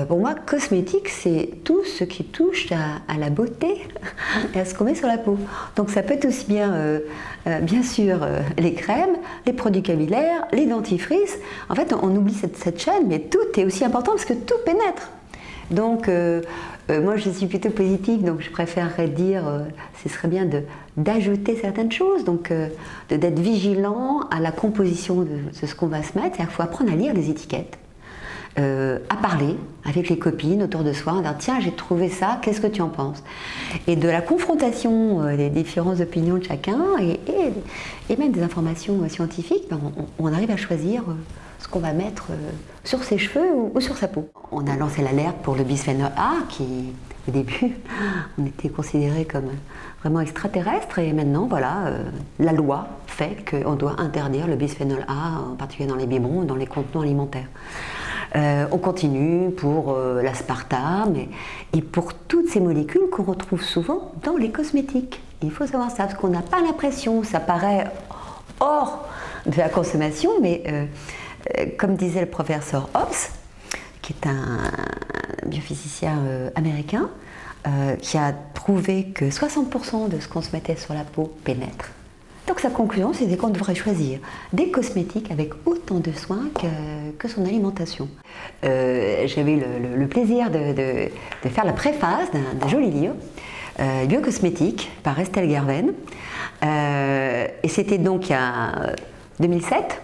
Pour moi, cosmétique, c'est tout ce qui touche à la beauté et à ce qu'on met sur la peau. Donc ça peut être aussi bien sûr, les crèmes, les produits capillaires, les dentifrices. En fait, on oublie cette chaîne, mais tout est aussi important parce que tout pénètre. Donc, moi, je suis plutôt positive, donc je préférerais dire, ce serait bien d'ajouter certaines choses, donc d'être vigilant à la composition de ce qu'on va se mettre. C'est-à-dire qu'il faut apprendre à lire les étiquettes. À parler avec les copines autour de soi, en disant tiens j'ai trouvé ça, qu'est-ce que tu en penses? Et de la confrontation des différentes opinions de chacun et même des informations scientifiques, ben, on arrive à choisir ce qu'on va mettre sur ses cheveux ou sur sa peau. On a lancé l'alerte pour le bisphénol A qui au début on était considéré comme vraiment extraterrestre et maintenant voilà la loi fait qu'on doit interdire le bisphénol A, en particulier dans les biberons ou dans les contenants alimentaires. On continue pour l'aspartame et pour toutes ces molécules qu'on retrouve souvent dans les cosmétiques. Il faut savoir ça, parce qu'on n'a pas l'impression, ça paraît hors de la consommation, mais comme disait le professeur Hobbs, qui est un biophysicien américain, qui a prouvé que 60% de ce qu'on se mettait sur la peau pénètre. Donc sa conclusion, c'était qu'on devrait choisir des cosmétiques avec autant de soins que son alimentation. J'avais eu le plaisir de faire la préface d'un joli livre, Biocosmétique, par Estelle Gerven. Et c'était donc en 2007.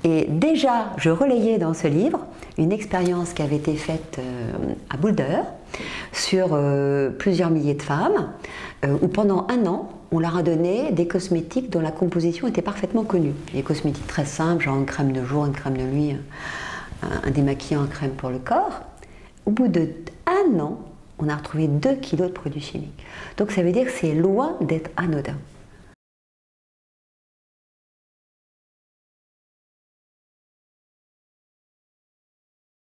Et déjà, je relayais dans ce livre une expérience qui avait été faite à Boulder sur plusieurs milliers de femmes, où pendant un an, on leur a donné des cosmétiques dont la composition était parfaitement connue. Des cosmétiques très simples, genre une crème de jour, une crème de nuit, un démaquillant, une crème pour le corps. Au bout d'1 an, on a retrouvé 2 kilos de produits chimiques. Donc ça veut dire que c'est loin d'être anodin.